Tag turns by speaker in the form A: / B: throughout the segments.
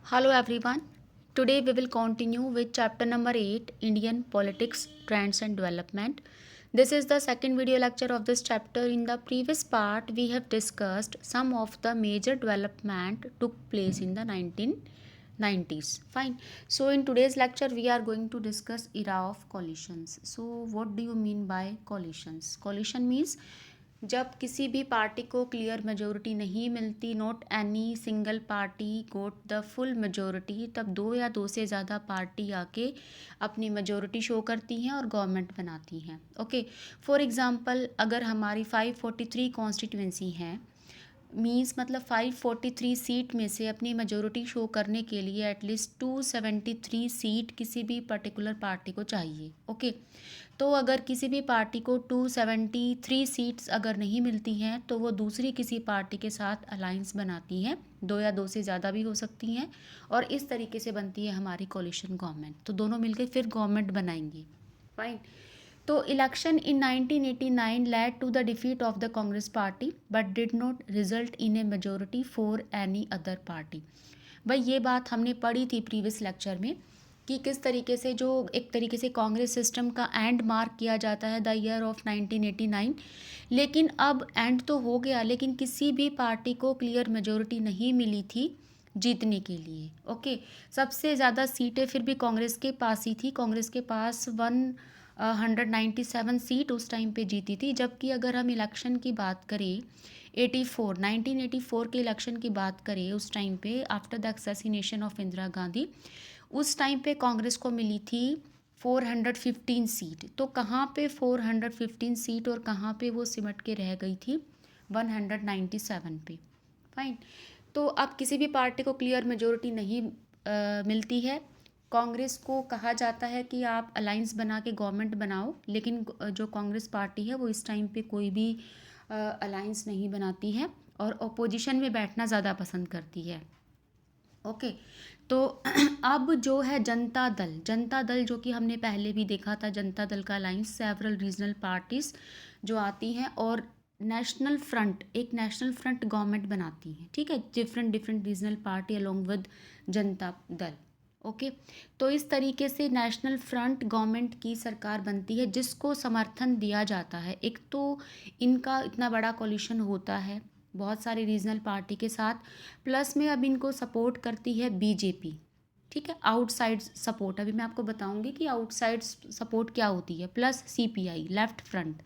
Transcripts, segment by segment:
A: Hello everyone. Today we will continue with chapter number 8, Indian Politics, Trends and Development. This is the second video lecture of this chapter. In the previous part we have discussed some of the major development took place in the 1990s. Fine. So in today's lecture we are going to discuss era of coalitions. So what do you mean by coalitions? Coalition means जब किसी भी party को clear majority नहीं मिलती, not any single party goat the full majority, तब दो या दो से ज़्यादा पार्टी आके अपनी मेजोरिटी शो करती हैं और गवर्नमेंट बनाती हैं. ओके, फॉर एग्जांपल अगर हमारी 543 कॉन्स्टिट्यूंसी हैं, मीन्स मतलब 543 सीट में से अपनी मेजोरिटी शो करने के लिए एटलीस्ट 273 सीट किसी भी पर्टिकुलर पार्टी को चाहिए. ओके, तो अगर किसी भी पार्टी को 273 सीट्स अगर नहीं मिलती हैं तो वो दूसरी किसी पार्टी के साथ अलाइंस बनाती हैं, दो या दो से ज़्यादा भी हो सकती हैं, और इस तरीके से बनती है हमारी कोलिशन गवर्नमेंट. तो दोनों मिलकर फिर गवर्नमेंट बनाएंगे. फाइन. तो election in 1989 led to the defeat of the Congress party but did not result in a majority for any other party. भाई ये बात हमने पढ़ी थी प्रीवियस लेक्चर में कि किस तरीके से जो एक तरीके से कांग्रेस सिस्टम का एंड मार्क किया जाता है द ईयर ऑफ 1989. लेकिन अब एंड तो हो गया, लेकिन किसी भी पार्टी को क्लियर मेजोरिटी नहीं मिली थी जीतने के लिए. ओके, सबसे ज़्यादा सीटें फिर भी कांग्रेस के पास ही थी. कांग्रेस के पास 197 सीट उस टाइम पे जीती थी. जबकि अगर हम इलेक्शन की बात करें 1984 के इलेक्शन की बात करें, उस टाइम पे after the assassination of Indira Gandhi, उस टाइम पे कांग्रेस को मिली थी 415 सीट. तो कहाँ पे 415 सीट और कहाँ पे वो सिमट के रह गई थी 197 पे. फाइन. तो अब किसी भी पार्टी को क्लियर मेजोरिटी नहीं मिलती है. कांग्रेस को कहा जाता है कि आप अलाइंस बना के गवर्नमेंट बनाओ, लेकिन जो कांग्रेस पार्टी है वो इस टाइम पे कोई भी अलाइंस नहीं बनाती है और अपोजिशन में बैठना ज़्यादा पसंद करती है. ओके, तो अब जो है जनता दल जो कि हमने पहले भी देखा था, जनता दल का अलाइंस सेवरल रीजनल पार्टीज जो आती हैं और नेशनल फ्रंट, एक नेशनल फ्रंट गवर्नमेंट बनाती हैं. ठीक है, different regional party along with Janata Dal. Okay, तो इस तरीके से नेशनल फ्रंट गवर्नमेंट की सरकार बनती है जिसको समर्थन दिया जाता है. एक तो इनका इतना बड़ा कोलिशन होता है बहुत सारे रीजनल पार्टी के साथ, प्लस में अब इनको सपोर्ट करती है बीजेपी. ठीक है, आउटसाइड सपोर्ट अभी मैं आपको बताऊंगी कि आउटसाइड सपोर्ट क्या होती है, प्लस सीपीआई लेफ्ट फ्रंट.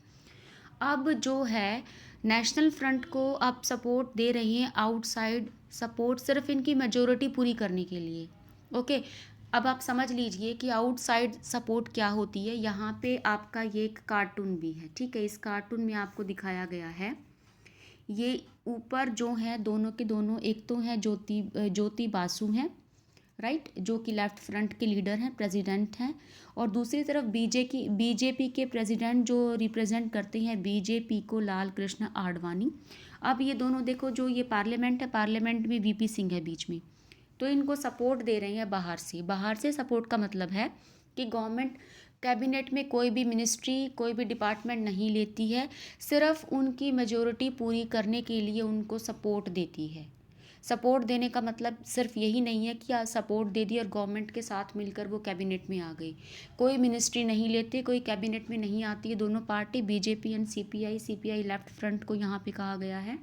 A: अब जो है नेशनल फ्रंट को अब सपोर्ट दे रही हैं आउटसाइड सपोर्ट सिर्फ इनकी मेजोरिटी पूरी करने के लिए. ओके, अब आप समझ लीजिए कि आउटसाइड सपोर्ट क्या होती है. यहाँ पे आपका ये एक कार्टून भी है. ठीक है, इस कार्टून में आपको दिखाया गया है, ये ऊपर जो है दोनों के दोनों, एक तो है ज्योति बासु हैं, राइट, जो कि लेफ्ट फ्रंट के लीडर हैं, प्रेसिडेंट हैं, और दूसरी तरफ बीजेपी के प्रेसिडेंट जो रिप्रेजेंट करते हैं बीजेपी को, लाल कृष्ण आडवाणी. अब ये दोनों देखो, जो ये पार्लियामेंट है, पार्लियामेंट में वीपी सिंह है बीच में, तो इनको सपोर्ट दे रहे हैं बाहर से सपोर्ट का मतलब है कि गवर्नमेंट कैबिनेट में कोई भी मिनिस्ट्री, कोई भी डिपार्टमेंट नहीं लेती है, सिर्फ उनकी मेजोरिटी पूरी करने के लिए उनको सपोर्ट देती है. सपोर्ट देने का मतलब सिर्फ यही नहीं है कि सपोर्ट दे दी और गवर्नमेंट के साथ मिलकर वो कैबिनेट में आ गई. कोई मिनिस्ट्री नहीं लेते, कोई कैबिनेट में नहीं आती है. दोनों party BJP and CPI left front को यहाँ पे कहा गया है.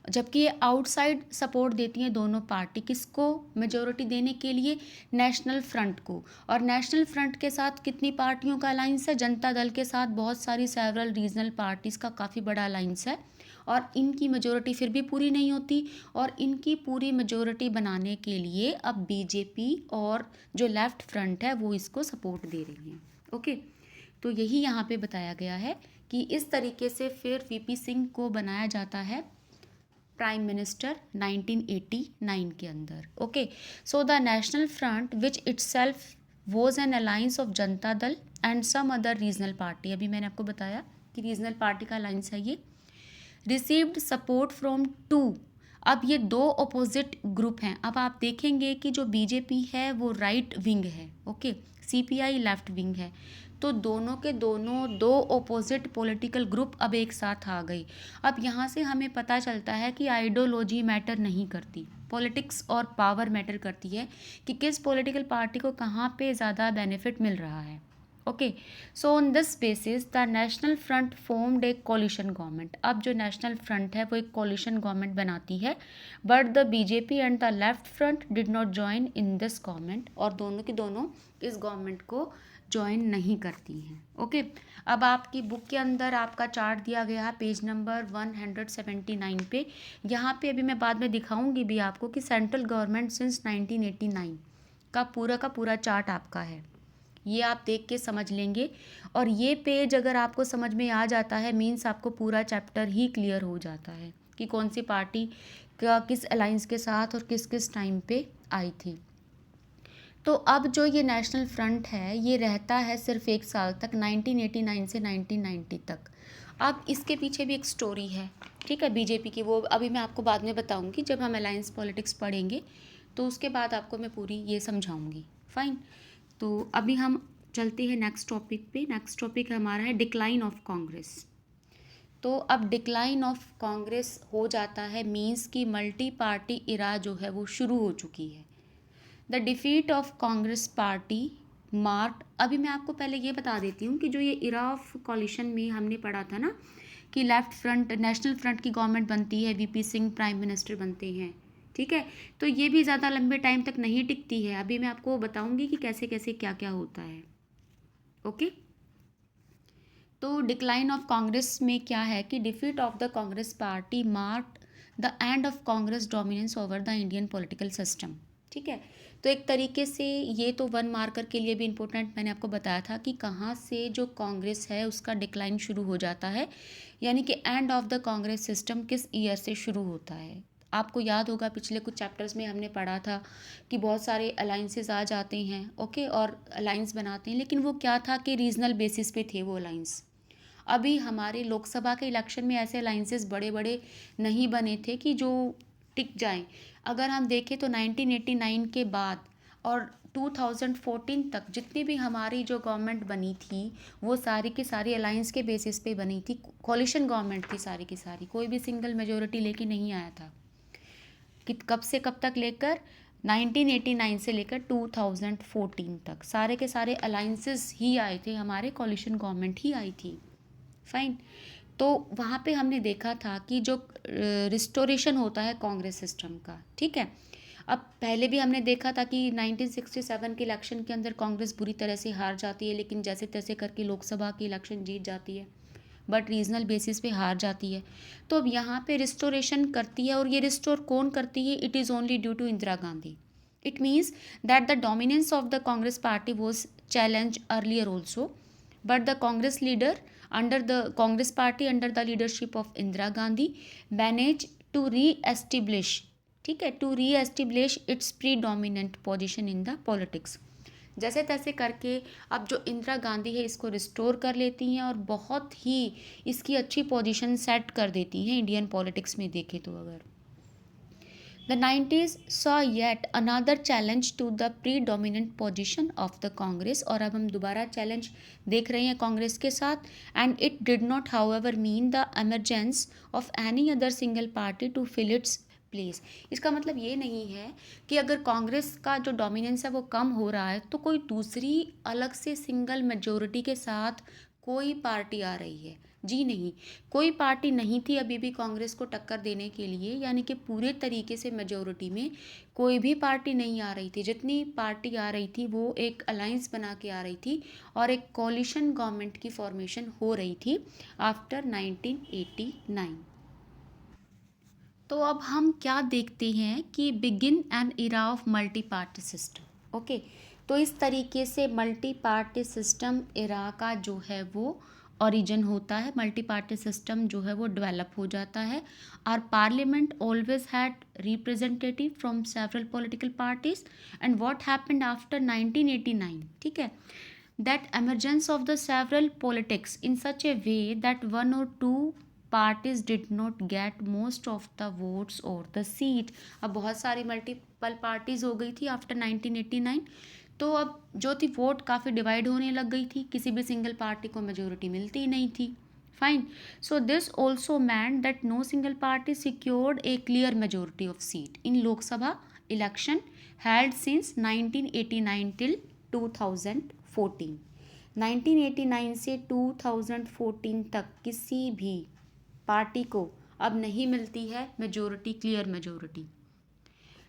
A: जबकि ये आउटसाइड सपोर्ट देती हैं दोनों पार्टी, किसको मेजोरिटी देने के लिए, नेशनल फ्रंट को. और नेशनल फ्रंट के साथ कितनी पार्टियों का अलाइंस है, जनता दल के साथ बहुत सारी सेवरल रीजनल पार्टीज़ का काफ़ी बड़ा अलाइंस है. और इनकी मेजोरिटी फिर भी पूरी नहीं होती, और इनकी पूरी मेजोरिटी बनाने के लिए अब बीजेपी और जो लेफ्ट फ्रंट है वो इसको सपोर्ट दे रही हैं. ओके, तो यही यहाँ पे बताया गया है कि इस तरीके से फिर वीपी सिंह को बनाया जाता है प्राइम मिनिस्टर 1989 के अंदर. Okay, so the national front which itself was an alliance of Janata Dal and some other regional party, अभी मैंने आपको बताया कि रीजनल पार्टी का अलायंस है ये, रिसीव्ड सपोर्ट फ्रॉम टू. अब ये दो अपोजिट ग्रुप हैं. अब आप देखेंगे कि जो बीजेपी है वो राइट विंग है, ओके, सीपीआई लेफ्ट विंग है. तो दोनों के दोनों दो ओपोजिट पॉलिटिकल ग्रुप अब एक साथ आ गई. अब यहाँ से हमें पता चलता है कि आइडियोलॉजी मैटर नहीं करती. पॉलिटिक्स और पावर मैटर करती है कि किस पॉलिटिकल पार्टी को कहाँ पे ज़्यादा बेनिफिट मिल रहा है। Okay, so on this basis the national front formed A coalition government. अब जो नेशनल फ्रंट है वो एक कोलिशन गवर्नमेंट बनाती है, but the BJP and the left front did not join in this government, और दोनों की दोनों इस गवर्नमेंट को ज्वाइन नहीं करती हैं। ओके, अब आपकी बुक के अंदर आपका चार्ट दिया गया है पेज नंबर 179 पे। यहाँ पे अभी मैं बाद में दिखाऊंगी भी आपको कि सेंट्रल गवर्नमेंट सिंस 1989 का पूरा चार्ट आपका है, ये आप देख के समझ लेंगे। और ये पेज अगर आपको समझ में आ जाता है मीन्स आपको पूरा चैप्टर ही क्लियर हो जाता है कि कौन सी पार्टी का किस अलाइंस के साथ और किस किस टाइम पे आई थी। तो अब जो ये नेशनल फ्रंट है ये रहता है सिर्फ 1 साल तक, 1989 से 1990 तक। अब इसके पीछे भी एक स्टोरी है, ठीक है, बीजेपी की, वो अभी मैं आपको बाद में बताऊंगी जब हम अलायंस पॉलिटिक्स पढ़ेंगे, तो उसके बाद आपको मैं पूरी ये समझाऊंगी। फाइन, तो अभी हम चलते हैं नेक्स्ट टॉपिक पे। नेक्स्ट टॉपिक हमारा है डिक्लाइन ऑफ कांग्रेस। तो अब डिक्लाइन ऑफ कांग्रेस हो जाता है मीन्स की मल्टी पार्टी इरा जो है वो शुरू हो चुकी है। The defeat of Congress party marked, अभी मैं आपको पहले ये बता देती हूँ कि जो ये इरा ऑफ कॉलिशन में हमने पढ़ा था ना कि लेफ्ट फ्रंट नेशनल फ्रंट की गवर्नमेंट बनती है, वीपी सिंह प्राइम मिनिस्टर बनते हैं, ठीक है, तो ये भी ज़्यादा लंबे टाइम तक नहीं टिकती है। अभी मैं आपको बताऊंगी कि कैसे कैसे क्या क्या होता है। ओके, तो डिक्लाइन ऑफ कांग्रेस में क्या है कि defeat of the Congress party marked the end of Congress dominance over the Indian political system, ठीक है। तो एक तरीके से ये तो 1 मार्कर के लिए भी इम्पोर्टेंट, मैंने आपको बताया था कि कहाँ से जो कांग्रेस है उसका डिक्लाइन शुरू हो जाता है, यानी कि end of the Congress system किस ईयर से शुरू होता है। आपको याद होगा पिछले कुछ चैप्टर्स में हमने पढ़ा था कि बहुत सारे अलाइंसेस आ जाते हैं, ओके, और अलाइंस बनाते हैं, लेकिन वो क्या था कि रीजनल बेसिस पे थे वो अलाइंस। अभी हमारे लोकसभा के इलेक्शन में ऐसे अलाइंसेस बड़े बड़े नहीं बने थे कि जो टिक जाएं। अगर हम देखें तो 1989 के बाद और 2014 तक जितनी भी हमारी जो गवर्नमेंट बनी थी वो सारी की सारी अलाइंस के बेसिस पे बनी थी, कोलिशन गवर्नमेंट थी सारी की सारी, कोई भी सिंगल मेजोरिटी लेके नहीं आया था। कि कब से कब तक लेकर 1989 से लेकर 2014 तक सारे के सारे अलाइंसेस ही आए थे, हमारे कोलिशन गवर्नमेंट ही आई थी। फाइन, तो वहाँ पे हमने देखा था कि जो रिस्टोरेशन होता है कांग्रेस सिस्टम का, ठीक है। अब पहले भी हमने देखा था कि 1967 के इलेक्शन के अंदर कांग्रेस बुरी तरह से हार जाती है, लेकिन जैसे तैसे करके लोकसभा की इलेक्शन जीत जाती है, बट रीजनल बेसिस पे हार जाती है। तो अब यहाँ पे रिस्टोरेशन करती है, और ये रिस्टोर कौन करती है? It is only due to Indira Gandhi. It means that the dominance of the Congress party was challenge earlier also, but the Congress leader under the Congress party under the leadership of Indira Gandhi managed to re-establish, ठीक है, to re-establish its predominant position in the politics। जैसे तैसे करके अब जो इंदिरा गांधी है इसको restore कर लेती हैं और बहुत ही इसकी अच्छी पोजीशन सेट कर देती हैं इंडियन पॉलिटिक्स में देखें तो। अगर The 90s saw yet another challenge to the predominant position of the Congress, और अब हम दोबारा चैलेंज देख रहे हैं कांग्रेस के साथ, and it did not however mean the emergence of any other single party to fill its place। इसका मतलब ये नहीं है कि अगर कांग्रेस का जो डोमिनेंस है वो कम हो रहा है तो कोई दूसरी अलग से सिंगल मेजोरिटी के साथ कोई पार्टी आ रही है, जी नहीं, कोई पार्टी नहीं थी अभी भी कांग्रेस को टक्कर देने के लिए, यानी कि पूरे तरीके से मेजोरिटी में कोई भी पार्टी नहीं आ रही थी। जितनी पार्टी आ रही थी वो एक अलायंस बना के आ रही थी और एक कोलिशन गवर्नमेंट की फॉर्मेशन हो रही थी आफ्टर 1989। तो अब हम क्या देखते हैं कि begin N era of multi party system. Okay, तो इस तरीके से मल्टी पार्टी सिस्टम इरा का जो है वो ओरिजिन होता है, मल्टी पार्टी सिस्टम जो है वो डेवलप हो जाता है। Are parliament always had representative from several political parties, and what happened after 1989, ठीक है, that emergence of the several politics in such a way that one or two parties did not get most of the votes or the seat। अब बहुत सारी multiple parties हो गई थी after 1989, तो अब जो थी वोट काफ़ी डिवाइड होने लग गई थी, किसी भी सिंगल पार्टी को मेजोरिटी मिलती ही नहीं थी। Fine. So this also meant that no single party secured a clear majority of seat in Lok Sabha election held since 1989 till 2014. 1989 से 2014 तक किसी भी पार्टी को अब नहीं मिलती है majority, clear majority.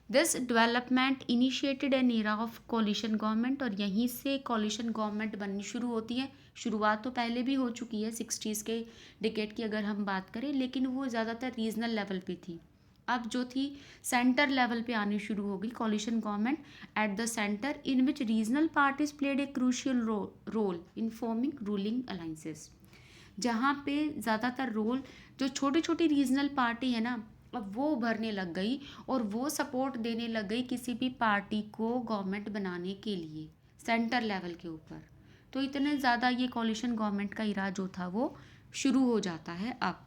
A: This development initiated an era of coalition government, और यहीं से कोलिशन गवर्नमेंट बननी शुरू होती है। शुरुआत तो पहले भी हो चुकी है 60s के डिकेड की अगर हम बात करें, लेकिन वो ज़्यादातर रीजनल लेवल पे थी। अब जो थी सेंटर लेवल पे आनी शुरू हो गई coalition government at the centre, in which regional parties played a crucial role in forming ruling alliances. जहाँ पे ज़्यादातर रोल जो छोटी छोटी रीजनल पार्टी है ना, अब वो उभरने लग गई और वो सपोर्ट देने लग गई किसी भी पार्टी को गवर्नमेंट बनाने के लिए सेंटर लेवल के ऊपर। तो इतने ज़्यादा ये कोलिशन गवर्नमेंट का इरा जो था वो शुरू हो जाता है अब।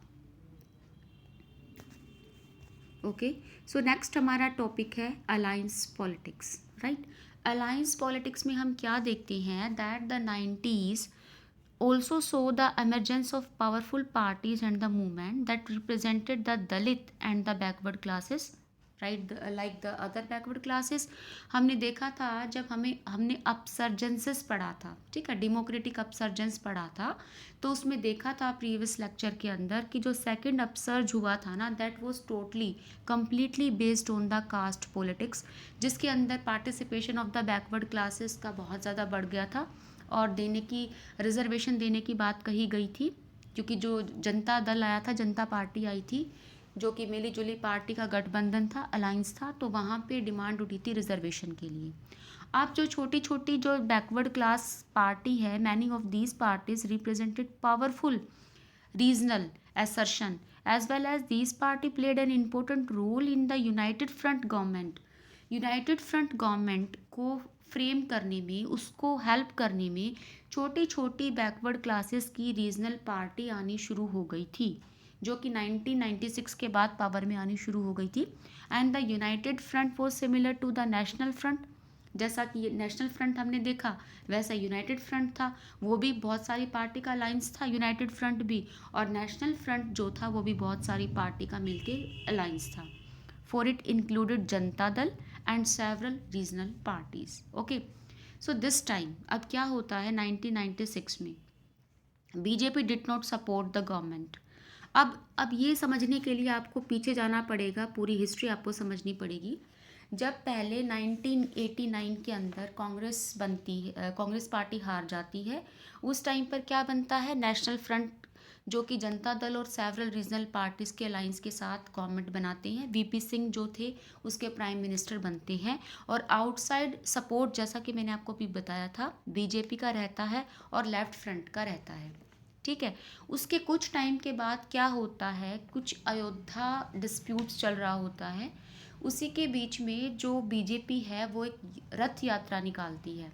A: ओके, सो नेक्स्ट हमारा टॉपिक है alliance politics, right. Alliance politics में हम क्या देखते हैं that the 90s also saw the emergence of powerful parties and the movement that represented the Dalit and the backward classes, right, like the other backward classes। हमने देखा था जब हमने अपसर्जेंसेस पढ़ा था, ठीक है, डेमोक्रेटिक अपसर्जेंस पढ़ा था, तो उसमें देखा था प्रीवियस लेक्चर के अंदर कि जो सेकंड अपसर्ज हुआ था ना, that was totally completely based on the caste politics, जिसके अंदर participation of the backward classes का बहुत ज़्यादा बढ़ गया था और देने की रिजर्वेशन देने की बात कही गई थी, क्योंकि जो जनता दल आया था, जनता पार्टी आई थी, जो कि मिली जुली पार्टी का गठबंधन था, अलायंस था, तो वहाँ पे डिमांड उठी थी रिजर्वेशन के लिए। अब जो छोटी छोटी जो बैकवर्ड क्लास पार्टी है, many of these parties represented powerful regional assertion as well as these party played an important role in the united front government। United front government को फ्रेम करने में, उसको हेल्प करने में छोटी छोटी बैकवर्ड क्लासेस की रीजनल पार्टी आनी शुरू हो गई थी, जो कि 1996 के बाद पावर में आनी शुरू हो गई थी। And the united front was similar to the national front. जैसा कि नेशनल फ्रंट हमने देखा वैसा यूनाइटेड फ्रंट था, वो भी बहुत सारी पार्टी का अलायंस था, यूनाइटेड फ्रंट भी, और नेशनल फ्रंट जो था वो भी बहुत सारी पार्टी का मिलके अलायंस था। For it included Janata Dal and several regional parties. Okay, so this time अब क्या होता है 1996 में, BJP did not support the government. अब ये समझने के लिए आपको पीछे जाना पड़ेगा, पूरी हिस्ट्री आपको समझनी पड़ेगी। जब पहले 1989 के अंदर कांग्रेस बनती है, कांग्रेस पार्टी हार जाती है, उस टाइम पर क्या बनता है, नेशनल फ्रंट, जो कि जनता दल और सेवरल रीजनल पार्टीज़ के अलायंस के साथ गवर्नमेंट बनाते हैं। वीपी सिंह जो थे उसके प्राइम मिनिस्टर बनते हैं, और आउटसाइड सपोर्ट जैसा कि मैंने आपको भी बताया था बीजेपी का रहता है और लेफ्ट फ्रंट का रहता है, ठीक है। उसके कुछ टाइम के बाद क्या होता है, कुछ अयोध्या डिस्प्यूट्स चल रहा होता है, उसी के बीच में जो बीजेपी है वो एक रथ यात्रा निकालती है।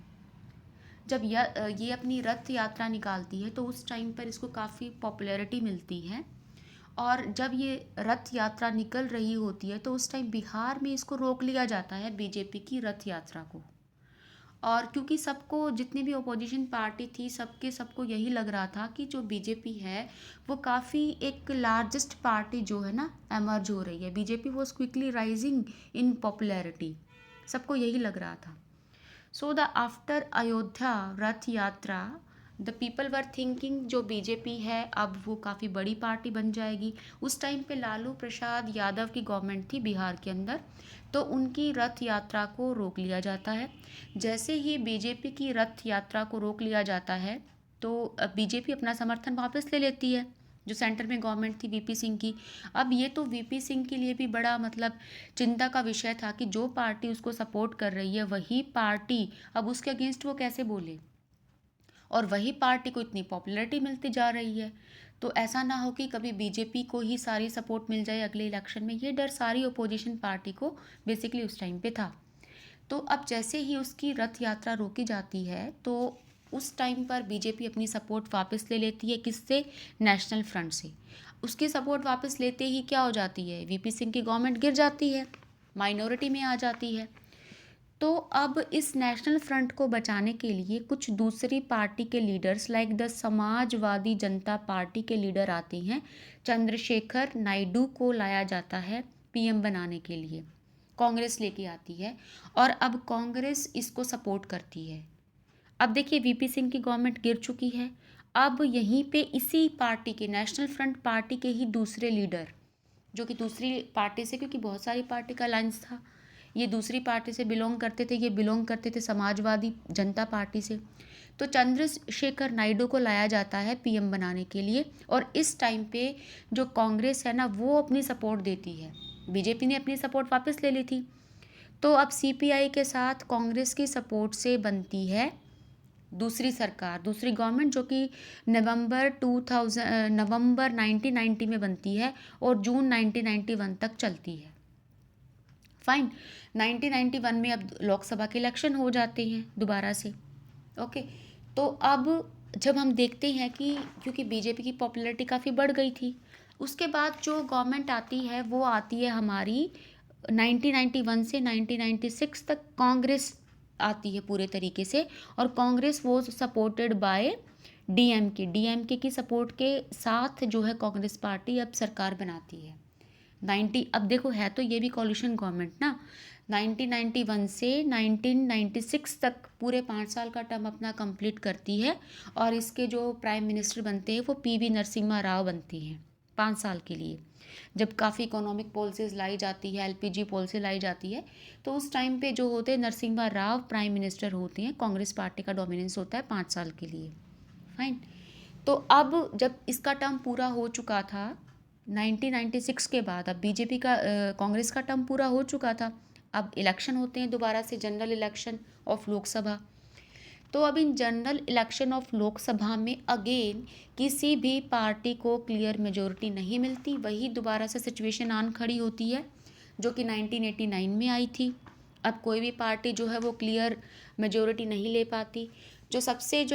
A: जब ये अपनी रथ यात्रा निकालती है तो उस टाइम पर इसको काफ़ी पॉपुलैरिटी मिलती है, और जब ये रथ यात्रा निकल रही होती है तो उस टाइम बिहार में इसको रोक लिया जाता है बीजेपी की रथ यात्रा को। और क्योंकि सबको, जितनी भी अपोजिशन पार्टी थी, सबको यही लग रहा था कि जो बीजेपी है वो काफ़ी एक लार्जेस्ट पार्टी जो है ना एमर्ज हो रही है, BJP was quickly rising in popularity, सबको यही लग रहा था। So the after Ayodhya Rath यात्रा द पीपल वर थिंकिंग जो बीजेपी है अब वो काफ़ी बड़ी पार्टी बन जाएगी। उस टाइम पे लालू प्रसाद यादव की गवर्नमेंट थी बिहार के अंदर, तो उनकी रथ यात्रा को रोक लिया जाता है। जैसे ही बीजेपी की रथ यात्रा को रोक लिया जाता है तो बीजेपी अपना समर्थन वापस ले लेती है, जो सेंटर में गवर्नमेंट थी वीपी सिंह की। अब ये तो वीपी सिंह के लिए भी बड़ा मतलब चिंता का विषय था कि जो पार्टी उसको सपोर्ट कर रही है वही पार्टी अब उसके अगेंस्ट वो कैसे बोले, और वही पार्टी को इतनी पॉपुलैरिटी मिलती जा रही है। तो ऐसा ना हो कि कभी बीजेपी को ही सारी सपोर्ट मिल जाए अगले इलेक्शन में, ये डर सारी अपोजिशन पार्टी को बेसिकली उस टाइम पे था। तो अब जैसे ही उसकी रथ यात्रा रोकी जाती है तो उस टाइम पर बीजेपी अपनी सपोर्ट वापस ले लेती है, किससे, नेशनल फ्रंट से। उसकी सपोर्ट वापस लेते ही क्या हो जाती है, वीपी सिंह की गवर्नमेंट गिर जाती है, माइनॉरिटी में आ जाती है। तो अब इस नेशनल फ्रंट को बचाने के लिए कुछ दूसरी पार्टी के leaders like the Samajwadi Janata party के लीडर आते हैं। चंद्रशेखर नायडू को लाया जाता है पीएम बनाने के लिए, कांग्रेस लेके आती है और अब कांग्रेस इसको सपोर्ट करती है। अब देखिए वीपी सिंह की गवर्नमेंट गिर चुकी है। अब यहीं पे इसी पार्टी के नेशनल फ्रंट पार्टी के ही दूसरे लीडर, जो कि दूसरी पार्टी से, क्योंकि बहुत सारी पार्टी का अलायंस था, ये दूसरी पार्टी से बिलोंग करते थे, ये बिलोंग करते थे समाजवादी जनता पार्टी से। तो चंद्रशेखर नायडू को लाया जाता है पीएम बनाने के लिए और इस टाइम पे जो कांग्रेस है ना वो अपनी सपोर्ट देती है। बीजेपी ने अपनी सपोर्ट वापस ले ली थी। तो अब सीपीआई के साथ कांग्रेस की सपोर्ट से बनती है दूसरी सरकार, दूसरी गवर्नमेंट, जो कि नवंबर 1990 में बनती है और जून 1991 तक चलती है। फाइन। 1991 में अब लोकसभा के इलेक्शन हो जाते हैं दोबारा से। ओके। तो अब जब हम देखते हैं कि क्योंकि बीजेपी की पॉपुलैरिटी काफ़ी बढ़ गई थी, उसके बाद जो गवर्नमेंट आती है वो आती है हमारी 1991 से 1996 तक कांग्रेस आती है पूरे तरीके से। और कांग्रेस वो सपोर्टेड बाय डीएमके की सपोर्ट के साथ जो है कांग्रेस पार्टी अब सरकार बनाती है। अब देखो है तो ये भी कॉलिशन गवर्नमेंट ना। 1991 से 1996 तक पूरे 5 साल का टर्म अपना कंप्लीट करती है और इसके जो प्राइम मिनिस्टर बनते हैं वो पीवी नरसिम्हा राव बनती हैं 5 साल के लिए। जब काफ़ी इकोनॉमिक पॉलिसीज़ लाई जाती है, एलपीजी पॉलिसी लाई जाती है, तो उस टाइम पे जो होते हैं नरसिम्हा राव प्राइम मिनिस्टर होते हैं। कांग्रेस पार्टी का डोमिनेंस होता है 5 साल के लिए। फाइन। तो अब जब इसका टर्म पूरा हो चुका था 1996 के बाद, अब बीजेपी का कांग्रेस का टर्म पूरा हो चुका था, अब इलेक्शन होते हैं दोबारा से, जनरल इलेक्शन ऑफ लोकसभा। तो अब in general election of Lok Sabha में अगेन किसी भी पार्टी को क्लियर मेजोरिटी नहीं मिलती। वही दोबारा से सिचुएशन आन खड़ी होती है जो कि 1989 में आई थी। अब कोई भी पार्टी जो है वो क्लियर मेजोरिटी नहीं ले पाती। जो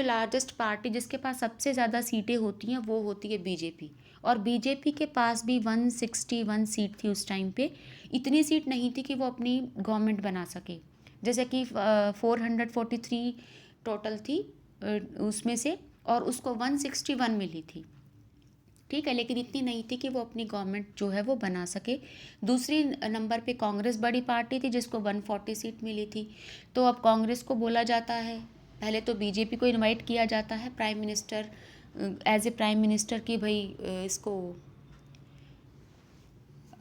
A: लार्जेस्ट पार्टी जिसके पास सबसे ज़्यादा सीटें होती हैं वो होती है बीजेपी। और बीजेपी के पास भी 161 सीट थी उस टाइम पे। इतनी सीट नहीं थी कि वो अपनी गवर्नमेंट बना सके, जैसे कि 443 टोटल थी उसमें से, और उसको 161 मिली थी। ठीक है, लेकिन इतनी नहीं थी कि वो अपनी गवर्नमेंट जो है वो बना सके। दूसरी नंबर पे कांग्रेस बड़ी पार्टी थी जिसको 140 सीट मिली थी। तो अब कांग्रेस को बोला जाता है, पहले तो बीजेपी को इनवाइट किया जाता है prime minister, as a prime minister की भाई इसको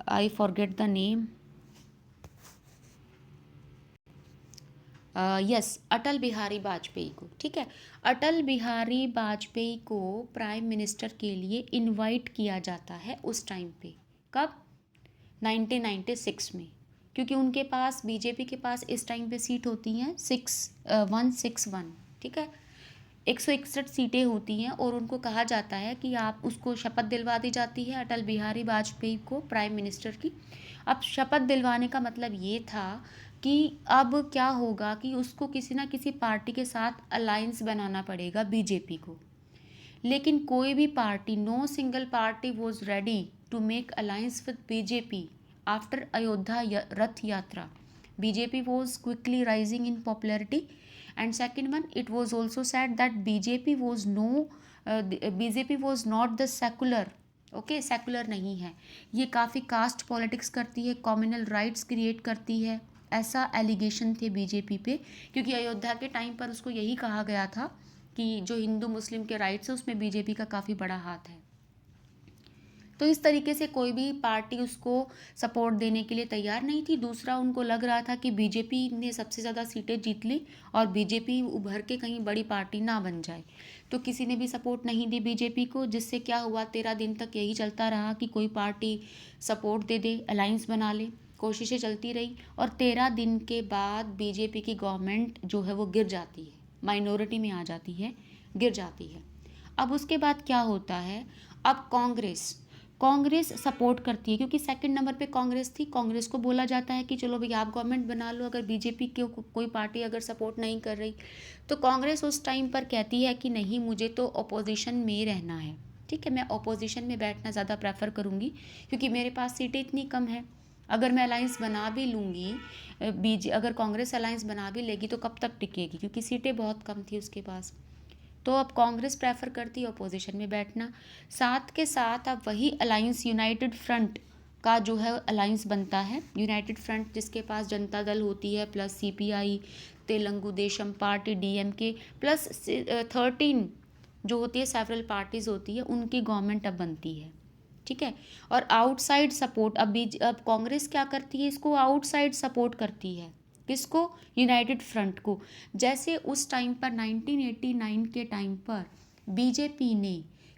A: I forget the name, yes, Atal Bihari Vajpayee को। ठीक है, अटल बिहारी वाजपेयी को प्राइम मिनिस्टर के लिए इनवाइट किया जाता है उस टाइम पे। कब? 1996 में। क्योंकि उनके पास, बीजेपी के पास इस टाइम पे सीट होती हैं 161। ठीक है, 161 सीटें होती हैं और उनको कहा जाता है कि आप, उसको शपथ दिलवा दी जाती है अटल बिहारी वाजपेयी को प्राइम मिनिस्टर की। अब शपथ दिलवाने का मतलब ये था कि अब क्या होगा कि उसको किसी ना किसी पार्टी के साथ अलायंस बनाना पड़ेगा बीजेपी को। लेकिन कोई भी party, no single party was ready to make alliance with BJP after Ayodhya Rath Yatra. BJP was quickly rising in popularity. And second one, it was also said that BJP was not the secular, okay, secular नहीं है, ये काफ़ी caste politics करती है, communal riots create करती है, ऐसा allegation थे बीजेपी पे। क्योंकि अयोध्या के टाइम पर उसको यही कहा गया था कि जो हिंदू मुस्लिम के राइट्स है उसमें बीजेपी का काफ़ी बड़ा हाथ है। तो इस तरीके से कोई भी पार्टी उसको सपोर्ट देने के लिए तैयार नहीं थी। दूसरा, उनको लग रहा था कि बीजेपी ने सबसे ज़्यादा सीटें जीत ली और बीजेपी उभर के कहीं बड़ी पार्टी ना बन जाए, तो किसी ने भी सपोर्ट नहीं दी बीजेपी को। जिससे क्या हुआ, 13 दिन तक यही चलता रहा कि कोई पार्टी सपोर्ट दे दे, अलाइंस बना ले, कोशिशें चलती रही। और 13 दिन के बाद बीजेपी की गवर्नमेंट जो है वो गिर जाती है, माइनॉरिटी में आ जाती है, गिर जाती है। अब उसके बाद क्या होता है, अब कांग्रेस सपोर्ट करती है, क्योंकि सेकंड नंबर पे कांग्रेस थी। कांग्रेस को बोला जाता है कि चलो भाई आप गवर्नमेंट बना लो, अगर बीजेपी की कोई पार्टी अगर सपोर्ट नहीं कर रही। तो कांग्रेस उस टाइम पर कहती है कि नहीं, मुझे तो अपोजिशन में रहना है। ठीक है, मैं अपोजिशन में बैठना ज़्यादा प्रेफर करूँगी क्योंकि मेरे पास सीटें इतनी कम हैं। अगर मैं अलायंस बना भी लूँगी, अगर कांग्रेस अलायंस बना भी लेगी तो कब तक टिकेगी, क्योंकि सीटें बहुत कम थी उसके पास। तो अब कांग्रेस प्रेफर करती है अपोजिशन में बैठना। साथ के साथ अब वही अलायंस यूनाइटेड फ्रंट का जो है अलायंस बनता है। यूनाइटेड फ्रंट जिसके पास जनता दल होती है plus CPI, Telugu Desam party, DMK plus 13 जो होती है सेवरल पार्टीज होती है, उनकी गवर्नमेंट अब बनती है। ठीक है। और आउटसाइड सपोर्ट अब कांग्रेस क्या करती है, इसको आउटसाइड सपोर्ट करती है। किसको? यूनाइटेड फ्रंट को। जैसे उस टाइम पर 1989 के टाइम पर बीजेपी ने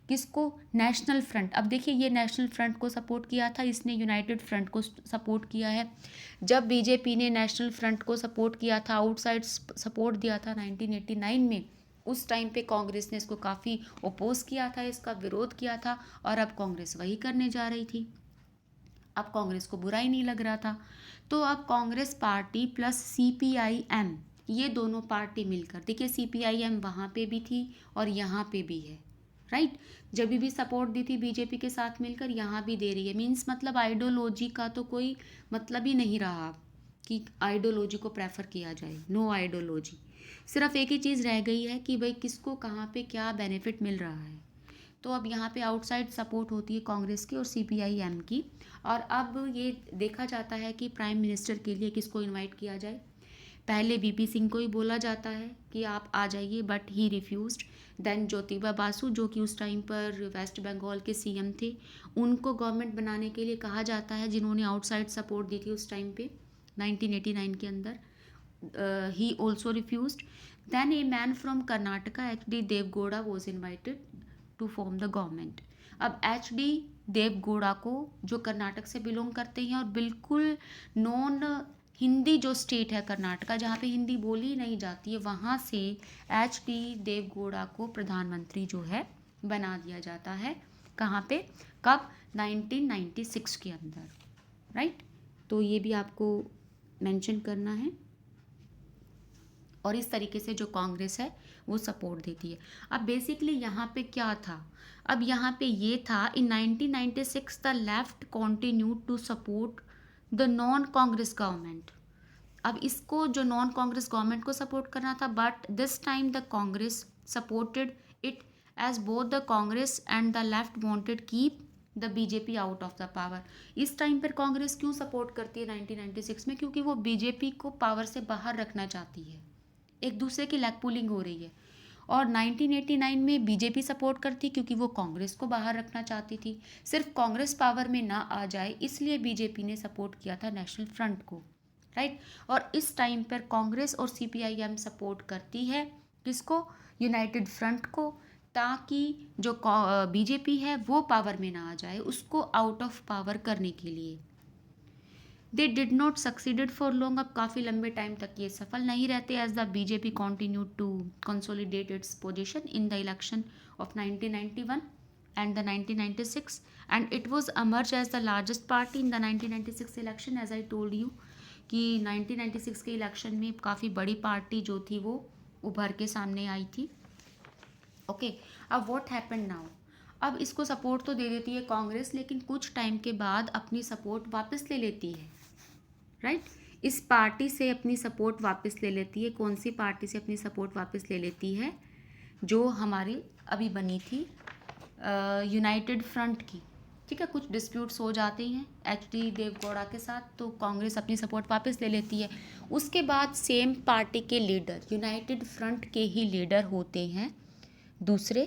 A: किसको? National front. अब देखिए ये नेशनल फ्रंट को सपोर्ट किया था, इसने यूनाइटेड फ्रंट को सपोर्ट किया है। जब बीजेपी ने नेशनल फ्रंट को सपोर्ट किया था, आउटसाइड सपोर्ट दिया था 1989 में, उस टाइम पे कांग्रेस ने इसको काफ़ी ओपोज किया था, इसका विरोध किया था, और अब कांग्रेस वही करने जा रही थी। अब कांग्रेस को बुरा ही नहीं लग रहा था। तो अब कांग्रेस पार्टी प्लस सीपीआईएम, ये दोनों पार्टी मिलकर, देखिए सीपीआईएम वहाँ पे भी थी और यहाँ पे भी है, राइट। जब भी सपोर्ट दी थी बीजेपी के साथ मिलकर, यहाँ भी दे रही है। मीन्स मतलब आइडियोलॉजी का तो कोई मतलब ही नहीं रहा कि आइडियोलॉजी को प्रेफर किया जाए, नो आइडियोलॉजी। सिर्फ एक ही चीज़ रह गई है कि भाई किसको कहाँ पे क्या बेनिफिट मिल रहा है। तो अब यहाँ पे आउटसाइड सपोर्ट होती है कांग्रेस की और सीपीआईएम की। और अब ये देखा जाता है कि प्राइम मिनिस्टर के लिए किसको इनवाइट किया जाए। पहले वीपी सिंह को ही बोला जाता है कि आप आ जाइए, but he refused. Then Jyotiba Basu, जो कि उस टाइम पर वेस्ट बंगाल के सीएम थे, उनको गवर्नमेंट बनाने के लिए कहा जाता है, जिन्होंने आउटसाइड सपोर्ट दी थी उस टाइम पे 1989 के अंदर। He also refused. Then a man from Karnataka, H D. Devegowda, was invited to form the government. अब एच.डी. देवगौड़ा को, जो कर्नाटक से बिलोंग करते हैं और बिल्कुल नॉन हिंदी जो स्टेट है कर्नाटका, जहाँ पे हिंदी बोली नहीं जाती है, वहाँ से एच.डी. देवगौड़ा को प्रधानमंत्री जो है बना दिया जाता है। कहाँ पे? कब? 1996 के अंदर, राइट। तो ये भी आपको मेंशन करना है। और इस तरीके से जो कांग्रेस है वो सपोर्ट देती है। अब बेसिकली यहाँ पे क्या था? अब यहाँ पे ये था, in 1996 the left continued to support the non Congress government. अब इसको जो नॉन कांग्रेस गवर्नमेंट को सपोर्ट करना था, but this time the Congress supported it, as both the Congress and the left wanted keep the BJP out of the power. इस time पर कांग्रेस क्यों support करती है 1996 में? क्योंकि वो बीजेपी को पावर से बाहर रखना चाहती है। एक दूसरे की लैग पुलिंग हो रही है। और 1989 में बीजेपी सपोर्ट करती क्योंकि वो कांग्रेस को बाहर रखना चाहती थी। सिर्फ कांग्रेस पावर में ना आ जाए इसलिए बीजेपी ने सपोर्ट किया था नेशनल फ्रंट को, राइट। और इस टाइम पर कांग्रेस और सीपीआईएम सपोर्ट करती है किसको? यूनाइटेड फ्रंट को, ताकि जो बीजेपी है वो पावर में ना आ जाए, उसको आउट ऑफ पावर करने के लिए। They did not succeeded for long. अब काफ़ी लंबे टाइम तक ये सफल नहीं रहते, as the BJP continue to consolidate its position in the election of 1991 and the 1996, and it was emerged as the largest party in the 1996 election, as I told you कि 1996 के इलेक्शन में काफ़ी बड़ी पार्टी जो थी वो उभर के सामने आई थी। ओके, अब व्हाट हैपेंड नाउ? अब इसको सपोर्ट तो दे देती है कांग्रेस, लेकिन कुछ टाइम के बाद अपनी सपोर्ट वापस ले लेती है, राइट। इस पार्टी से अपनी सपोर्ट वापस ले लेती है। कौन सी पार्टी से अपनी सपोर्ट वापस ले लेती है? जो हमारी अभी बनी थी यूनाइटेड फ्रंट की। ठीक है, कुछ डिस्प्यूट्स हो जाते हैं एच.डी. देवगौड़ा के साथ, तो कांग्रेस अपनी सपोर्ट वापस ले लेती है। उसके बाद सेम पार्टी के लीडर, यूनाइटेड फ्रंट के ही लीडर होते हैं दूसरे,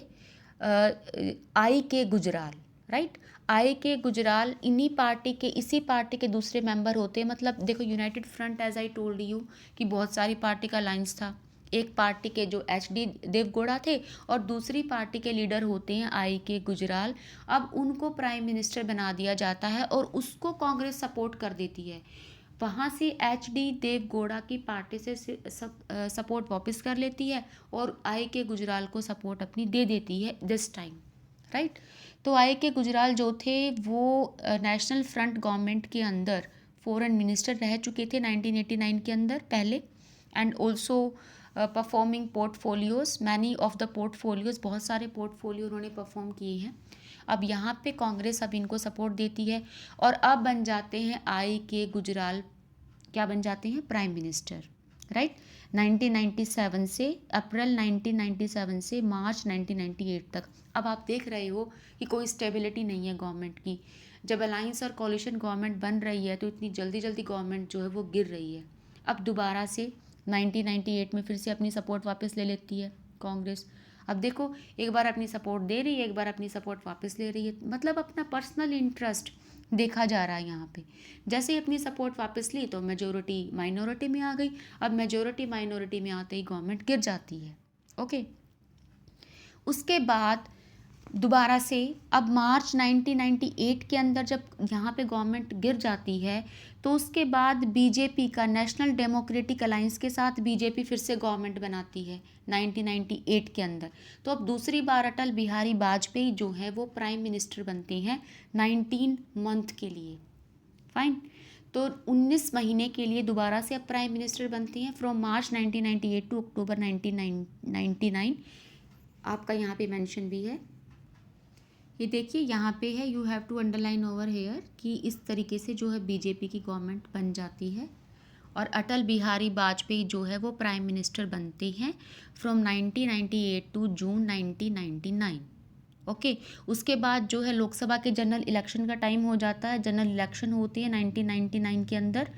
A: आई के गुजराल, राइट। आई के गुजराल इन्हीं पार्टी के, इसी पार्टी के दूसरे मेंबर होते हैं। मतलब देखो, united front as I told you कि बहुत सारी पार्टी का अलायंस था। एक पार्टी के जो एच.डी. देवगौड़ा थे और दूसरी पार्टी के लीडर होते हैं आई के गुजराल। अब उनको प्राइम मिनिस्टर बना दिया जाता है और उसको कांग्रेस सपोर्ट कर देती है। वहाँ से एच.डी. देवगौड़ा की पार्टी से सपोर्ट वापस कर लेती है और आई के गुजराल को सपोर्ट अपनी दे देती है दिस टाइम, राइट। तो आई के गुजराल जो थे वो नेशनल फ्रंट गवर्नमेंट के अंदर फॉरेन मिनिस्टर रह चुके थे 1989 के अंदर पहले, and also performing portfolios, many of the portfolios, बहुत सारे पोर्टफोलियो उन्होंने परफॉर्म किए हैं। अब यहाँ पे कांग्रेस अब इनको सपोर्ट देती है और अब बन जाते हैं आई के गुजराल, क्या बन जाते हैं, प्राइम मिनिस्टर, राइट। 1997 से, अप्रैल 1997 से मार्च 1998 तक। अब आप देख रहे हो कि कोई स्टेबिलिटी नहीं है गवर्नमेंट की। जब अलायंस और कॉलिशन गवर्नमेंट बन रही है तो इतनी जल्दी जल्दी गवर्नमेंट जो है वो गिर रही है। अब दोबारा से 1998 में फिर से अपनी सपोर्ट वापस ले लेती है कांग्रेस। अब देखो, एक बार अपनी सपोर्ट दे रही है, एक बार अपनी सपोर्ट वापस ले रही है, मतलब अपना पर्सनल इंटरेस्ट देखा जा रहा है यहाँ पे। जैसे ही अपनी सपोर्ट वापस ली तो मेजोरिटी माइनॉरिटी में आ गई। अब मेजोरिटी माइनॉरिटी में आते ही गवर्नमेंट गिर जाती है। ओके, उसके बाद दोबारा से अब मार्च 1998 के अंदर जब यहाँ पे गवर्नमेंट गिर जाती है तो उसके बाद बीजेपी का, नेशनल डेमोक्रेटिक अलायंस के साथ बीजेपी फिर से गवर्नमेंट बनाती है 1998 के अंदर। तो अब दूसरी बार अटल बिहारी वाजपेयी जो है वो प्राइम मिनिस्टर बनते हैं 19 मंथ के लिए, फाइन। तो 19 महीने के लिए दोबारा से अब प्राइम मिनिस्टर बनते हैं फ्रॉम मार्च 1998 टू अक्टूबर 1999। आपका यहाँ पे मेंशन भी है, ये देखिए यहाँ पे है, you have to underline over here कि इस तरीके से जो है बीजेपी की गवर्नमेंट बन जाती है और अटल बिहारी वाजपेयी जो है वो प्राइम मिनिस्टर बनते हैं फ्रॉम 1998 टू जून 1999। ओके, उसके बाद जो है लोकसभा के जनरल इलेक्शन का टाइम हो जाता है, जनरल इलेक्शन होती है 1999 के अंदर।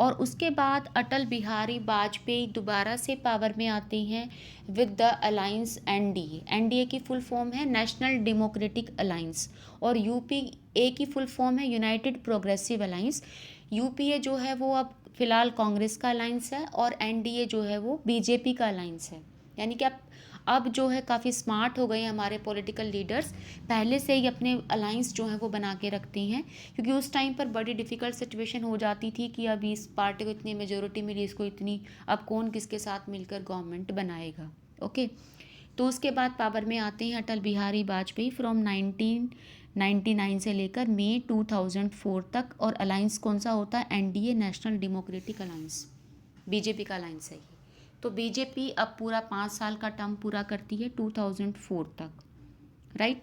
A: और उसके बाद अटल बिहारी वाजपेयी दोबारा से पावर में आते हैं with the alliance NDA. NDA की फुल फॉर्म है नेशनल डेमोक्रेटिक अलायंस और यूपीए की फुल फॉर्म है यूनाइटेड प्रोग्रेसिव अलायंस। यूपीए जो है वो अब फिलहाल कांग्रेस का अलायंस है और एनडीए जो है वो बीजेपी का अलायंस है। यानी कि अब जो है काफ़ी स्मार्ट हो गए हैं हमारे पॉलिटिकल लीडर्स, पहले से ही अपने अलायंस जो है वो बना के रखते हैं, क्योंकि उस टाइम पर बड़ी डिफ़िकल्ट सिचुएशन हो जाती थी कि अब इस पार्टी को इतनी मेजोरिटी मिली, इसको इतनी, अब कौन किसके साथ मिलकर गवर्नमेंट बनाएगा। ओके, तो उसके बाद पावर में आते हैं अटल बिहारी वाजपेयी फ्रॉम 1999 से लेकर मई 2004 तक। और अलायंस कौन सा होता है, NDA, national democratic alliance, BJP का अलायंस है ये। तो बीजेपी अब पूरा 5 साल का टर्म पूरा करती है 2004 तक, राइट।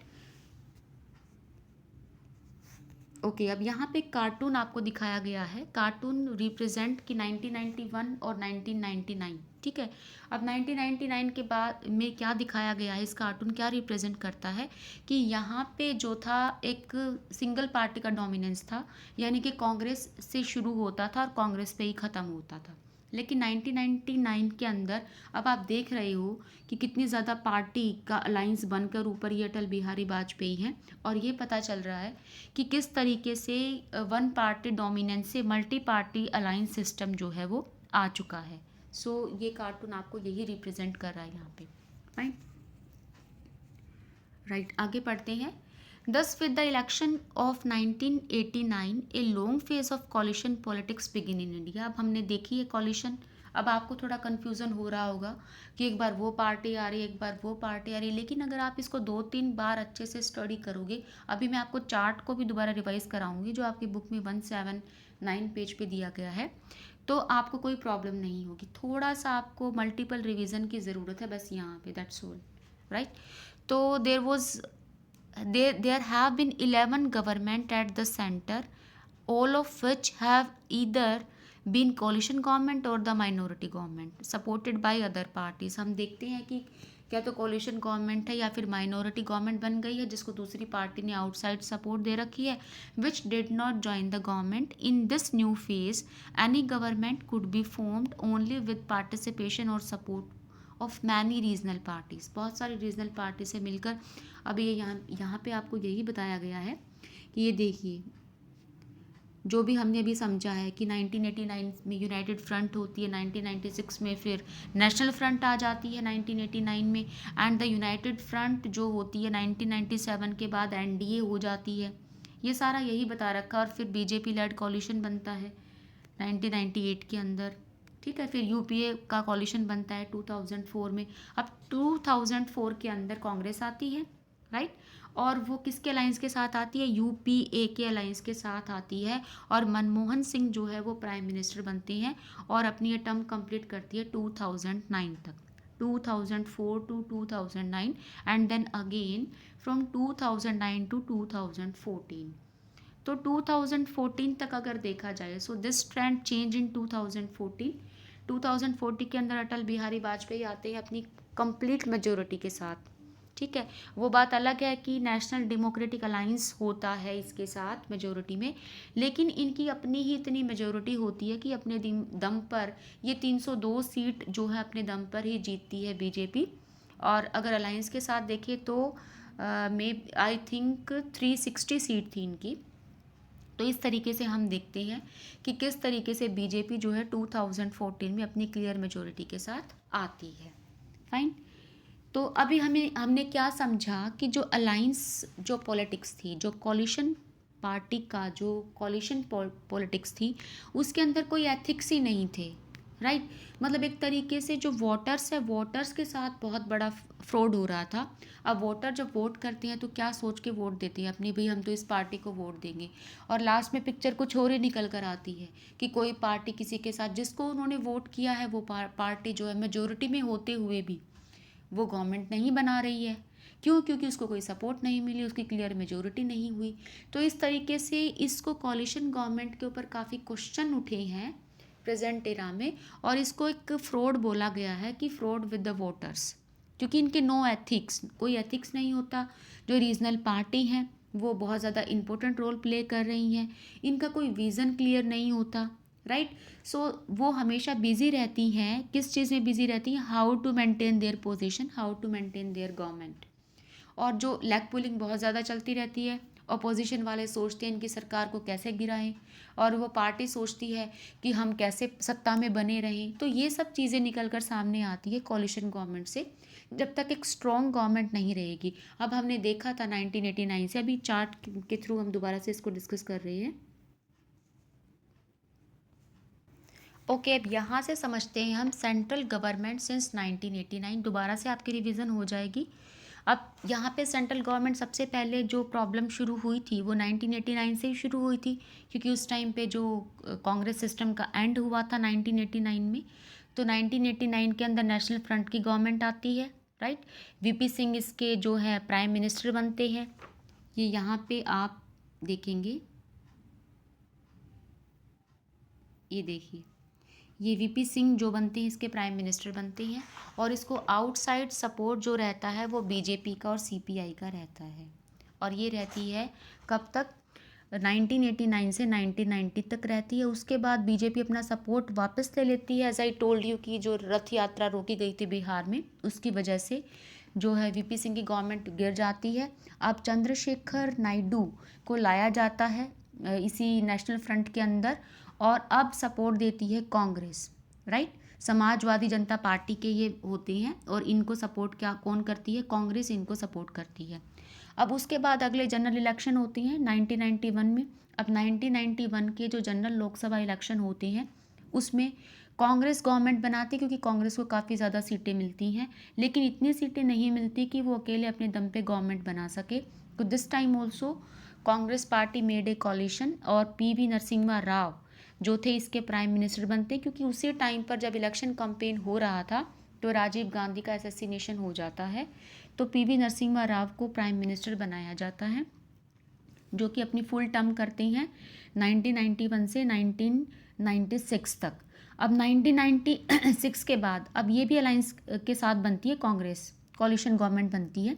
A: ओके, अब यहाँ पे कार्टून आपको दिखाया गया है, कार्टून रिप्रेजेंट कि 1991 और 1999, ठीक है। अब 1999 के बाद में क्या दिखाया गया है, इस कार्टून क्या रिप्रेजेंट करता है कि यहाँ पे जो था एक सिंगल पार्टी का डोमिनेंस था, यानी कि कांग्रेस से शुरू होता था और कांग्रेस पे ही ख़त्म होता था। लेकिन 1999 के अंदर अब आप देख रहे हो कि कितनी ज़्यादा पार्टी का अलायंस बनकर ऊपर ये अटल बिहारी वाजपेयी हैं, और ये पता चल रहा है कि किस तरीके से वन पार्टी डोमिनेंस से मल्टी पार्टी अलायंस सिस्टम जो है वो आ चुका है। सो ये कार्टून आपको यही रिप्रेजेंट कर रहा है यहाँ पे, फाइन, राइट। आगे पढ़ते हैं। Thus, with the election of 1989, a long phase of coalition politics begin in India। अब हमने देखी है coalition। अब आपको थोड़ा कन्फ्यूज़न हो रहा होगा कि एक बार वो पार्टी आ रही है, एक बार वो पार्टी आ रही है, लेकिन अगर आप इसको 2-3 बार अच्छे से स्टडी करोगे, अभी मैं आपको चार्ट को भी दोबारा रिवाइज कराऊंगी जो आपकी बुक में 179 पेज पे दिया गया है, तो आपको कोई प्रॉब्लम नहीं होगी। थोड़ा सा आपको मल्टीपल रिविज़न की ज़रूरत है बस यहाँ पे, दैट्स ऑल, राइट। तो there have been 11 government at the center, all of which have either been coalition government or the minority government supported by other parties। हम देखते हैं कि क्या तो coalition government है या फिर minority government बन गई है जिसको दूसरी पार्टी ने outside support दे रखी है, which did not join the government। In this new phase, any government could be formed only with participation or support of many regional parties. बहुत सारी रीजनल पार्टी से मिलकर अब ये यहाँ पे आपको यही बताया गया है कि ये देखिए जो भी हमने अभी समझा है कि 1989 में यूनाइटेड फ्रंट होती है, 1996 में फिर नेशनल फ्रंट आ जाती है 1989 में, एंड द यूनाइटेड फ्रंट जो होती है 1997 के बाद एनडीए हो जाती है। ये सारा यही बता रखा, और फिर बीजेपी लेड कॉलिशन बनता है 1998 के अंदर, ठीक है। फिर यूपीए का कॉलिशन बनता है 2004 में। अब 2004 के अंदर कांग्रेस आती है, राइट, और वो किसके अलायंस के साथ आती है, यूपीए के अलायंस के साथ आती है, और मनमोहन सिंह जो है वो प्राइम मिनिस्टर बनते हैं और अपनी ये टर्म कंप्लीट करती है 2009 तक। 2004 to 2009 and then again from 2009 to 2014. तो 2014 तक अगर देखा जाए, so this trend change in 2014. 2014 के अंदर अटल बिहारी वाजपेयी आते हैं अपनी कंप्लीट मेजोरिटी के साथ. ठीक है, वो बात अलग है कि नेशनल डेमोक्रेटिक अलायंस होता है इसके साथ मेजोरिटी में, लेकिन इनकी अपनी ही इतनी मेजोरिटी होती है कि अपने दम पर ये 302 सीट जो है अपने दम पर ही जीतती है बीजेपी. और अगर अलायंस के साथ देखें तो मे आई थिंक 360 सीट थी इनकी. तो इस तरीके से हम देखते हैं कि किस तरीके से बीजेपी जो है 2014 में अपनी क्लियर मेजोरिटी के साथ आती है. फाइन. तो अभी हमने क्या समझा कि जो अलायंस जो पॉलिटिक्स थी, जो कॉलिशन पार्टी का जो कॉलिशन पॉलिटिक्स थी, उसके अंदर कोई एथिक्स ही नहीं थे. राइट. मतलब एक तरीके से जो वोटर्स है, वोटर्स के साथ बहुत बड़ा फ्रॉड हो रहा था. अब वोटर जब वोट करते हैं तो क्या सोच के वोट देते हैं अपनी, भाई हम तो इस पार्टी को वोट देंगे, और लास्ट में पिक्चर कुछ और ही निकल कर आती है कि कोई पार्टी किसी के साथ, जिसको उन्होंने वोट किया है वो पार्टी जो है मेजोरिटी में होते हुए भी वो गवर्नमेंट नहीं बना रही है. क्यों? क्योंकि उसको कोई सपोर्ट नहीं मिली, उसकी क्लियर मेजोरिटी नहीं हुई. तो इस तरीके से इसको कॉलिशन गवर्नमेंट के ऊपर काफ़ी क्वेश्चन उठे हैं प्रेजेंट एरा में, और इसको एक फ्रॉड बोला गया है कि फ्रॉड विद द वोटर्स, क्योंकि इनके नो एथिक्स, कोई एथिक्स नहीं होता. जो रीजनल पार्टी हैं वो बहुत ज़्यादा इम्पोर्टेंट रोल प्ले कर रही हैं, इनका कोई विज़न क्लियर नहीं होता. राइट. सो वो हमेशा बिजी रहती हैं. किस चीज़ में बिजी रहती हैं? How to maintain their position, how to maintain their government. और जो लेग पुलिंग बहुत ज़्यादा चलती रहती है. अपोजिशन वाले सोचते हैं इनकी सरकार को कैसे गिराएं, और वो पार्टी सोचती है कि हम कैसे सत्ता में बने रहें. तो ये सब चीज़ें निकल कर सामने आती है कॉलिशन गवर्नमेंट से, जब तक एक स्ट्रॉन्ग गवर्नमेंट नहीं रहेगी. अब हमने देखा था 1989 से, अभी चार्ट के थ्रू हम दोबारा से इसको डिस्कस कर रहे हैं. ओके, अब यहाँ से समझते हैं हम सेंट्रल गवर्नमेंट सिंस 1989. दोबारा से आपकी रिवीजन हो जाएगी. अब यहाँ पे सेंट्रल गवर्नमेंट सबसे पहले जो प्रॉब्लम शुरू हुई थी वो 1989 से ही शुरू हुई थी, क्योंकि उस टाइम पे जो कांग्रेस सिस्टम का एंड हुआ था 1989 में. तो 1989 के अंदर नेशनल फ्रंट की गवर्नमेंट आती है. राइट. वीपी सिंह इसके जो है प्राइम मिनिस्टर बनते हैं. ये यहाँ पे आप देखेंगे, ये देखिए, ये वीपी सिंह जो बनते हैं इसके प्राइम मिनिस्टर बनते हैं, और इसको आउटसाइड सपोर्ट जो रहता है वो बीजेपी का और सीपीआई का रहता है. और ये रहती है कब तक? 1989 से 1990 तक रहती है. उसके बाद बीजेपी अपना सपोर्ट वापस ले लेती है. एज आई टोल्ड यू कि जो रथ यात्रा रोकी गई थी बिहार में, उसकी वजह से जो है वीपी सिंह की गवर्नमेंट गिर जाती है. अब चंद्रशेखर नायडू को लाया जाता है इसी नेशनल फ्रंट के अंदर, और अब सपोर्ट देती है कांग्रेस. राइट. समाजवादी जनता पार्टी के ये होते हैं, और इनको सपोर्ट क्या कौन करती है? कांग्रेस इनको सपोर्ट करती है. अब उसके बाद अगले जनरल इलेक्शन होते हैं 1991 में. अब 1991 के जो जनरल लोकसभा इलेक्शन होते हैं उसमें कांग्रेस गवर्नमेंट बनाती है, क्योंकि कांग्रेस को काफ़ी ज़्यादा सीटें मिलती हैं, लेकिन इतनी सीटें नहीं मिलती कि वो अकेले अपने दम पे गवर्नमेंट बना सके. तो this time also Congress party made a coalition, और पीवी नरसिम्हा राव जो थे इसके प्राइम मिनिस्टर बनते, क्योंकि उसी टाइम पर जब इलेक्शन कैंपेन हो रहा था तो राजीव गांधी का असैसिनेशन हो जाता है. तो पीवी नरसिम्हा राव को प्राइम मिनिस्टर बनाया जाता है, जो कि अपनी फुल टर्म करते हैं 1991 से 1996 तक. अब 1996 के बाद अब ये भी अलायंस के साथ बनती है कांग्रेस, कॉलिशन गवर्नमेंट बनती है.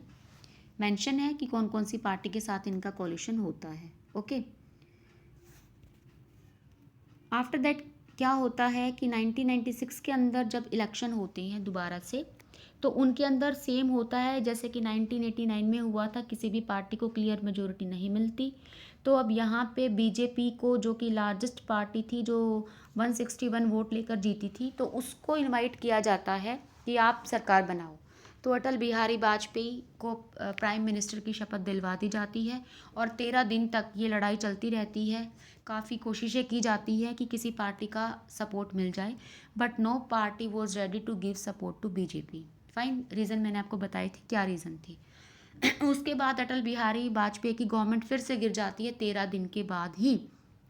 A: मेंशन है कि कौन कौन सी पार्टी के साथ इनका कॉलिशन होता है. ओके. आफ्टर दैट क्या होता है कि 1996 के अंदर जब इलेक्शन होते हैं दोबारा से, तो उनके अंदर सेम होता है जैसे कि 1989 में हुआ था. किसी भी पार्टी को क्लियर मेजोरिटी नहीं मिलती. तो अब यहाँ पे बीजेपी को, जो कि लार्जेस्ट पार्टी थी, जो 161 वोट लेकर जीती थी, तो उसको इनवाइट किया जाता है कि आप सरकार बनाओ. तो अटल बिहारी वाजपेयी को प्राइम मिनिस्टर की शपथ दिलवा दी जाती है, और 13 दिन तक ये लड़ाई चलती रहती है. काफ़ी कोशिशें की जाती है कि किसी पार्टी का सपोर्ट मिल जाए, but no party was ready to give support to BJP. Fine. Reason मैंने आपको बताई थी क्या रीज़न थी. उसके बाद अटल बिहारी वाजपेयी की गवर्नमेंट फिर से गिर जाती है 13 दिन के बाद ही.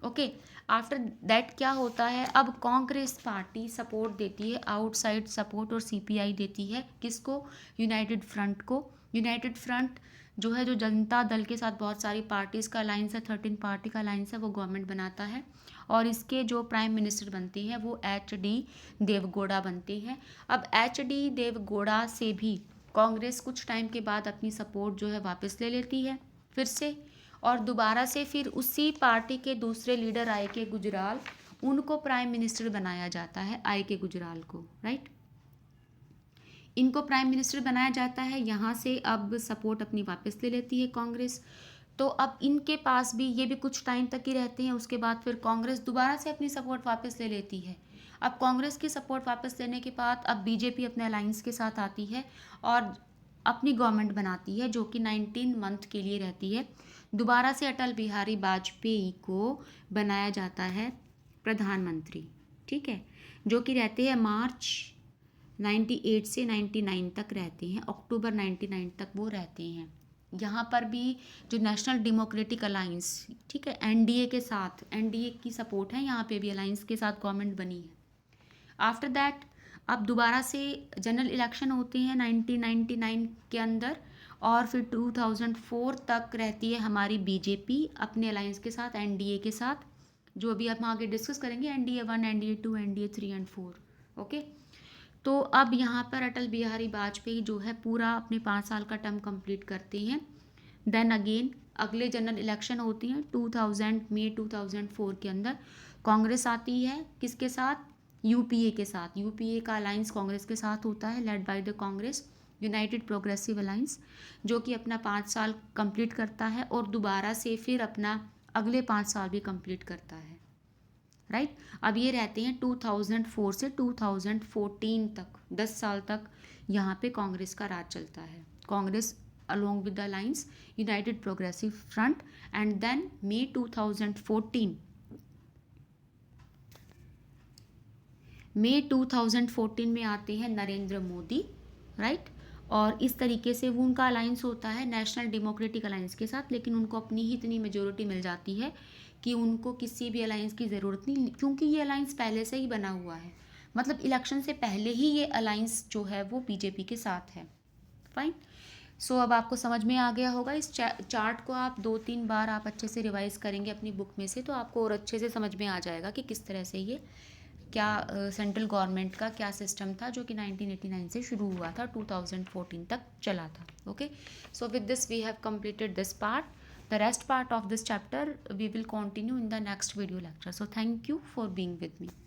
A: ओके। आफ्टर दैट क्या होता है, अब कांग्रेस पार्टी सपोर्ट देती है, आउटसाइड सपोर्ट और सीपीआई देती है किसको, यूनाइटेड फ्रंट को। यूनाइटेड फ्रंट जो है, जो जनता दल के साथ बहुत सारी पार्टीज़ का अलाइंस है, 13 पार्टी का अलाइंस है, वो गवर्नमेंट बनाता है और इसके जो प्राइम मिनिस्टर बनते हैं वो HD देवगौड़ा बनते हैं। अब HD देवगौड़ा से भी कांग्रेस कुछ टाइम के बाद अपनी सपोर्ट जो है वापस ले लेती है फिर से, और दोबारा से फिर उसी पार्टी के दूसरे लीडर आई के गुजराल, उनको प्राइम मिनिस्टर बनाया जाता है, आई के गुजराल को, राइट। इनको प्राइम मिनिस्टर बनाया जाता है, यहाँ से अब सपोर्ट अपनी वापस ले लेती है कांग्रेस। तो अब इनके पास भी, ये भी कुछ टाइम तक ही रहते हैं, उसके बाद फिर कांग्रेस दोबारा से अपनी सपोर्ट वापस ले लेती है। अब कांग्रेस की सपोर्ट वापस लेने के बाद अब बीजेपी अपने अलायंस के साथ आती है और अपनी गवर्नमेंट बनाती है, जो कि 19 मंथ के लिए रहती है। दोबारा से अटल बिहारी वाजपेयी को बनाया जाता है प्रधानमंत्री, ठीक है, जो कि रहते हैं मार्च 98 से 99 तक रहते हैं, अक्टूबर 99 तक वो रहते हैं। यहाँ पर भी जो नेशनल डेमोक्रेटिक अलायंस, ठीक है, NDA के साथ, NDA की सपोर्ट है, यहाँ पे भी अलायंस के साथ गवर्नमेंट बनी है। आफ्टर दैट अब दोबारा से जनरल इलेक्शन होते हैं 1999 के अंदर, और फिर 2004 तक रहती है हमारी बीजेपी अपने अलायंस के साथ, NDA के साथ, जो अभी हम आगे डिस्कस करेंगे, NDA 1, NDA 2, NDA 3 and 4, okay. तो अब यहाँ पर अटल बिहारी वाजपेयी जो है पूरा अपने 5 साल का टर्म कंप्लीट करते हैं। देन अगेन अगले जनरल इलेक्शन होती हैं 2000 मई 2004 के अंदर। कांग्रेस आती है किसके साथ, UPA के साथ। UPA का अलायंस कांग्रेस के साथ होता है, led by the Congress, United progressive alliance, जो कि अपना 5 साल कंप्लीट करता है और दोबारा से फिर अपना अगले 5 साल भी कंप्लीट करता है, राइट। अब ये रहते हैं 2004 से 2014 तक, 10 साल तक यहाँ पे कांग्रेस का राज चलता है। Congress along with the alliance United Progressive Front, and then May 2014 में आते हैं नरेंद्र मोदी, राइट। और इस तरीके से वो उनका अलायंस होता है नेशनल डेमोक्रेटिक अलायंस के साथ, लेकिन उनको अपनी ही इतनी मेजोरिटी मिल जाती है कि उनको किसी भी अलायंस की ज़रूरत नहीं, क्योंकि ये अलायंस पहले से ही बना हुआ है, मतलब इलेक्शन से पहले ही ये अलायंस जो है वो बीजेपी के साथ है, फाइन। सो अब आपको समझ में आ गया होगा। इस चार्ट को आप 2-3 बार आप अच्छे से रिवाइज करेंगे अपनी बुक में से, तो आपको और अच्छे से समझ में आ जाएगा कि किस तरह से ये क्या सेंट्रल गवर्नमेंट का क्या सिस्टम था, जो कि 1989 से शुरू हुआ था, 2014 तक चला था, okay. So with this we have completed this part. The rest part of this chapter we will continue in the next video lecture. So thank you for being with me.